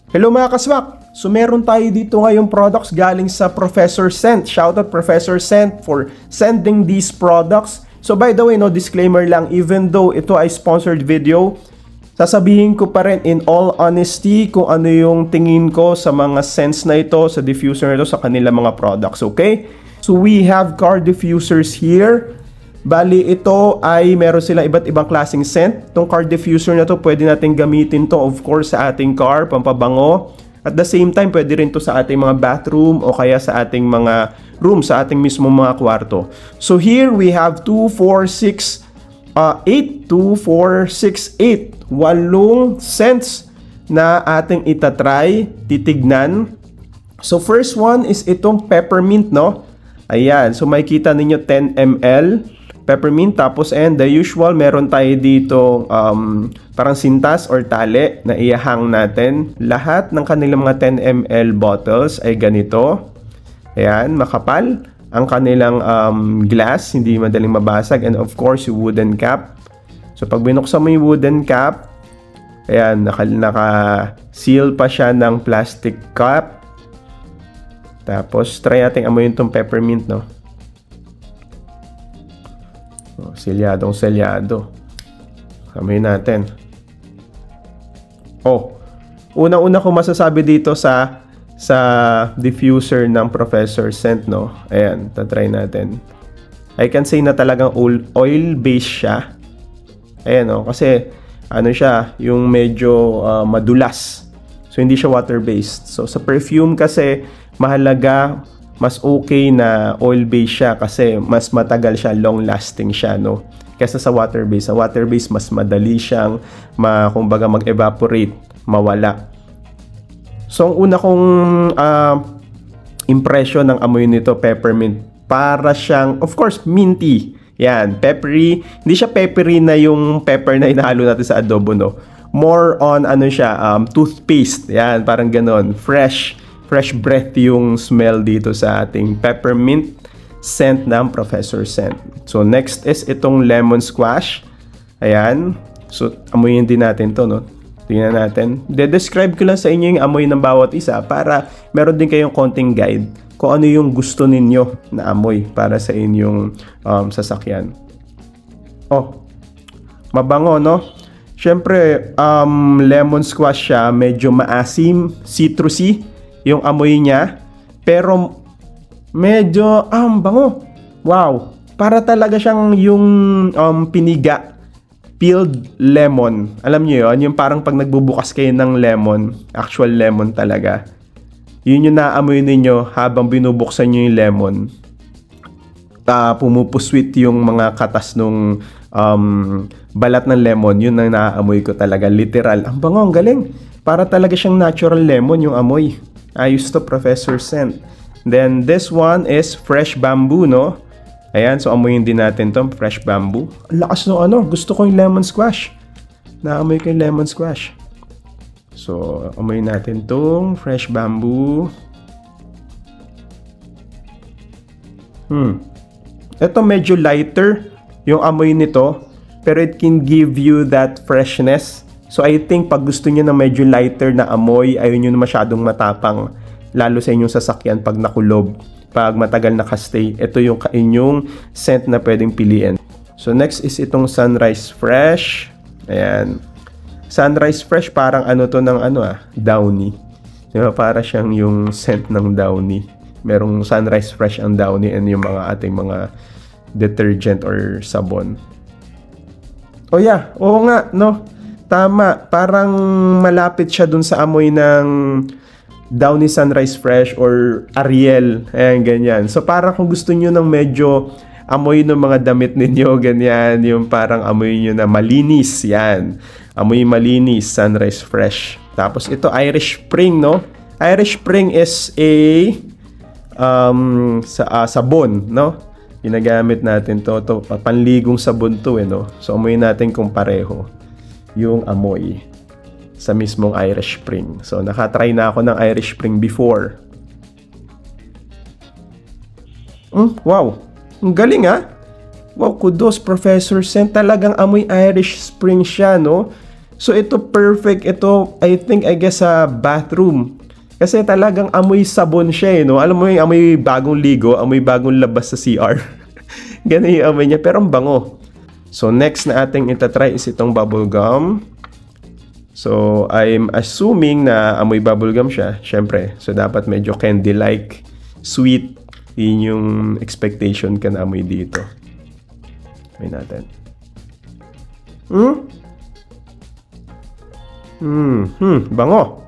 Hello mga kaswak! So meron tayo dito ngayong products galing sa Professor Scent. Shoutout Professor Scent for sending these products. So by the way, no disclaimer lang, even though ito ay sponsored video, sasabihin ko pa rin in all honesty kung ano yung tingin ko sa mga scents na ito, sa diffuser na ito, sa kanilang mga products, okay? So we have car diffusers here. Bali, ito ay meron sila iba't ibang klaseng scent. Itong car diffuser na to, pwede natin gamitin to of course sa ating car, pampabango. At the same time, pwede rin to sa ating mga bathroom o kaya sa ating mga room, sa ating mismo mga kwarto. So here we have 2, 4, 6, 8, 2, 4, 6, 8. 8 scents na ating itatry, titignan. So first one is itong peppermint, no? Ayan, so makikita ninyo 10 ml. Peppermint, tapos and the usual meron tayo dito parang sintas or tali na iahang natin. Lahat ng kanilang mga 10 ml bottles ay ganito. Ayan, makapal ang kanilang glass, hindi madaling mabasag, and of course yung wooden cap. So pag binuksan mo yung wooden cap, ayan, naka-seal pa siya ng plastic cap. Tapos try natin amoyin itong peppermint, no? Oh, selyadong-selyado. Amoy natin. Oh, unang-una ko masasabi dito sa diffuser ng Professor Scent, no? Ayan, tatry natin. I can say na talagang oil-based siya. Ayan, no? Kasi ano siya, yung medyo madulas. So hindi siya water-based. So sa perfume kasi mahalaga, mas okay na oil-based siya kasi mas matagal siya, long-lasting siya, no? Kesa sa water-based. Sa water-based, mas madali siyang kumbaga mag-evaporate, mawala. So, ang una kong impression ng amoy nito, peppermint. Para siyang, of course, minty. Yan, peppery. Hindi siya peppery na yung pepper na inahalo natin sa adobo, no? More on, ano siya, toothpaste. Yan, parang ganon. Fresh breath yung smell dito sa ating peppermint scent ng Professor Scent. So next is itong lemon squash. Ayan. So amoyin din natin to, no? Tingnan natin. De-describe ko lang sa inyo yung amoy ng bawat isa para meron din kayong konting guide kung ano yung gusto ninyo na amoy para sa inyong sasakyan. Oh, mabango, no? Syempre, lemon squash siya, medyo maasim, citrusy yung amoy niya, pero medyo bango. Wow, para talaga siyang yung piniga, peeled lemon. Alam niyo yun, yung parang pag nagbubukas kayo ng lemon, actual lemon talaga. Yun yung naamoy ninyo habang binubuksan niyo yung lemon. Pumupusweet yung mga katas nung balat ng lemon. Yun ang naaamoy ko talaga, literal. Ang bango, ang galing. Para talaga siyang natural lemon yung amoy. Ayos to, Professor Scent. Then, this one is fresh bamboo, no? Ayan, so amoyin din natin to, fresh bamboo. Ang lakas no, ano? Gusto ko yung lemon squash. Naamoy ko yung lemon squash. So, amoyin natin tong fresh bamboo. Ito medyo lighter yung amoy nito, pero it can give you that freshness. So I think pag gusto niyo na medyo lighter na amoy, ayaw niyo na masyadong matapang, lalo sa inyong sasakyan pag nakulob, pag matagal nakastay, ito yung inyong scent na pwedeng piliin. So next is itong Sunrise Fresh. Ayan. Sunrise Fresh, parang ano to ng Downy. Diba? Para siyang yung scent ng Downy. Merong Sunrise Fresh ang Downy and yung mga ating mga detergent or sabon. Oh yeah, oo nga, no? Tama, parang malapit siya dun sa amoy ng Downy Sunrise Fresh or Ariel. Ayan, ganyan. So parang kung gusto nyo ng medyo amoy ng mga damit ninyo, ganyan, yung parang amoy nyo na malinis, yan. Amoy malinis, Sunrise Fresh. Tapos ito, Irish Spring, no? Irish Spring is a sabon, no? Ginagamit natin to panligong sabon to, no? So amoy natin kung pareho yung amoy sa mismong Irish Spring. So nakatry na ako ng Irish Spring before. Wow, ang galing Wow, kudos Professor Scent. Talagang amoy Irish Spring siya, no? So ito perfect. Ito I guess sa bathroom. Kasi talagang amoy sabon siya no. Alam mo yung amoy bagong ligo, amoy bagong labas sa CR. Ganun yung amoy niya, pero ang bango. So next na ating itatry is itong bubblegum. So I'm assuming na amoy bubblegum siya, syempre. So dapat medyo candy-like, sweet. Yun yung expectation ka na amoy dito. May natin. Bango.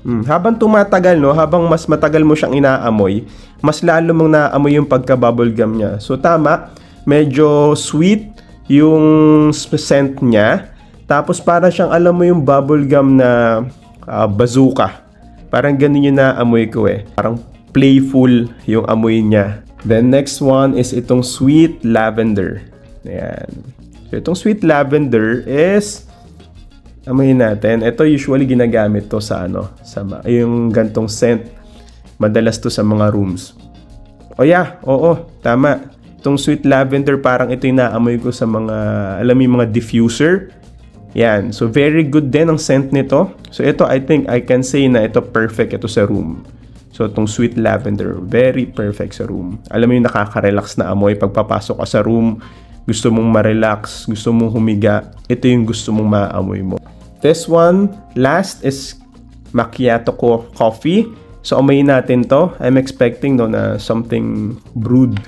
Habang tumatagal, no, habang mas matagal mo siyang inaamoy, mas lalo mong naamoy yung pagka-bubblegum niya. So tama, medyo sweet yung scent niya. Tapos para siyang, alam mo yung bubblegum na bazooka. Parang ganun yung naamoy ko eh. Parang playful yung amoy niya. Then next one is itong sweet lavender. Ayan. So itong sweet lavender is, amoyin natin. Ito usually ginagamit to sa yung gantong scent. Madalas to sa mga rooms. Oh yeah, oo, tama. Itong sweet lavender, parang ito yung naamoy ko sa mga, alam mo yung mga diffuser. Yan. So very good din ang scent nito. So ito, I think I can say na ito perfect ito sa room. So itong sweet lavender, very perfect sa room. Alam mo yung nakaka-relax na amoy pagpapasok ka sa room. Gusto mong ma-relax, gusto mong humiga. Ito yung gusto mong maamoy mo. This one, last is macchiato coffee. So amoyin natin to. I'm expecting na something brewed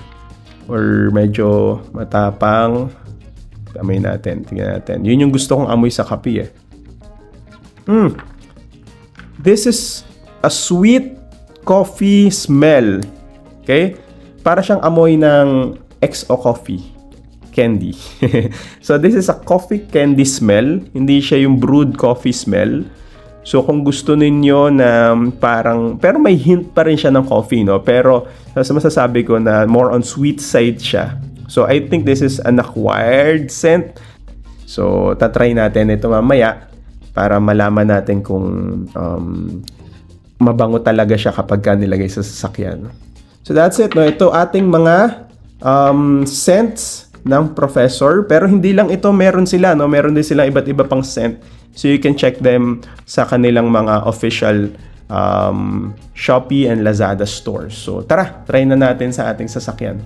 or medyo matapang. Amoyin natin, tingnan natin. Yun yung gusto kong amoy sa kape eh. This is a sweet coffee smell. Okay? Para siyang amoy ng XO coffee candy. So this is a coffee candy smell. Hindi siya yung brewed coffee smell. So kung gusto ninyo na parang, pero may hint pa rin siya ng coffee, no? Pero masasabi ko na more on sweet side siya. So I think this is an acquired scent. So tatry natin ito mamaya para malaman natin kung mabango talaga siya kapag nilagay sa sasakyan. So that's it, no? Ito ating mga scents ng Professor. Pero hindi lang ito, meron sila, no? Meron din silang iba't iba pang scent. So you can check them sa kanilang mga official Shopee and Lazada stores. So tara, try na natin sa ating sasakyan.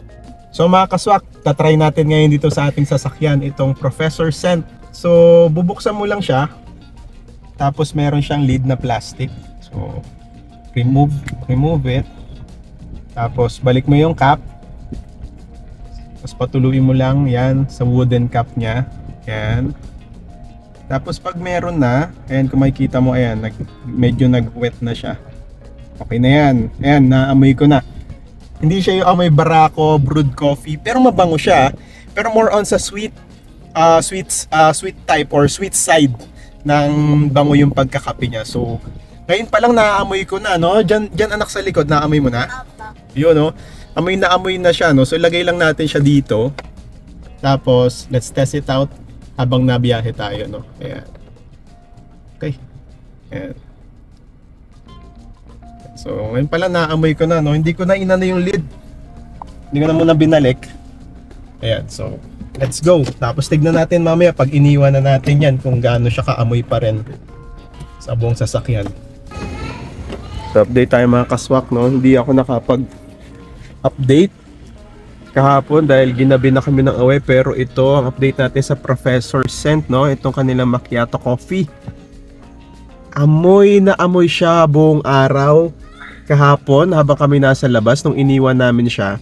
So mga kaswak, tatry natin ngayon dito sa ating sasakyan itong Professor Scent. So bubuksan mo lang siya. Tapos meron siyang lid na plastic. So remove it. Tapos balik mo yung cap. Tapos patuluin mo lang yan sa wooden cap niya. Yan. Tapos pag meron na, ayan, kung makikita mo, ayan, medyo nag-wet na siya. Okay na yan. Ayan, naamoy ko na. Hindi siya yung amoy barako, brewed coffee, pero mabango siya. Pero more on sa sweet type or sweet side ng bango yung pagkakape niya. So, ngayon pa lang naaamoy ko na, no? Diyan anak sa likod, naamoy mo na? Yun, no? Amoy na siya, no? So, lagay lang natin siya dito. Tapos, let's test it out habang nabiyahe tayo, no? Ayan. Okay. Ayan. So, ngayon pala naamoy ko na, no? Hindi ko na inano yung lid. Hindi ko na muna binalik. Ayan, so, let's go. Tapos, tignan natin mamaya pag iniwan na natin yan kung gaano siya kaamoy pa rin sa buong sasakyan. So, update tayo mga kaswak, no? Hindi ako nakapag-update kahapon dahil ginabi na kami ng away, pero ito ang update natin sa Professor Scent, no? Itong kanilang macchiato coffee. Amoy na amoy siya buong araw kahapon habang kami nasa labas nung iniwan namin siya.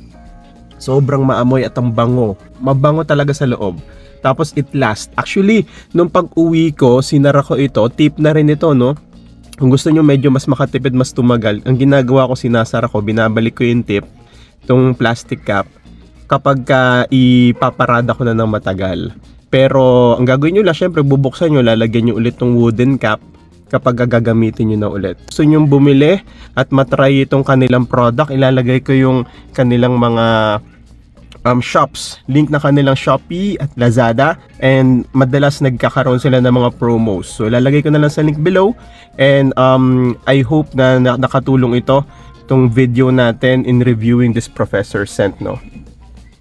Sobrang maamoy at ang bango. Mabango talaga sa loob. Tapos it lasts. Actually, nung pag-uwi ko, sinara ko ito. Tip na rin ito, no? Kung gusto nyo medyo mas makatipid, mas tumagal, ang ginagawa ko, sinasara ko, binabalik ko yung tip, itong plastic cap, kapag ipaparada ko na ng matagal. Pero ang gagawin nyo lang, syempre bubuksan nyo, lalagyan nyo ulit ng wooden cap kapag gagamitin nyo na ulit. Gusto nyo bumili at matry itong kanilang product, ilalagay ko yung kanilang mga shops, link na kanilang Shopee at Lazada, and madalas nagkakaroon sila ng mga promos. So ilalagay ko na lang sa link below, and I hope na nakatulong itong video natin in reviewing this Professor Scent, no?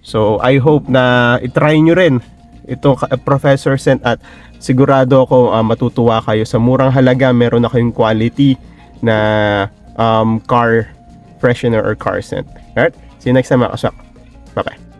So I hope na itry nyo rin ito Professor Scent, at sigurado ako matutuwa kayo. Sa murang halaga, meron na kayong quality na car freshener or car scent. Alright? See you next time mga kaswak. Bye-bye.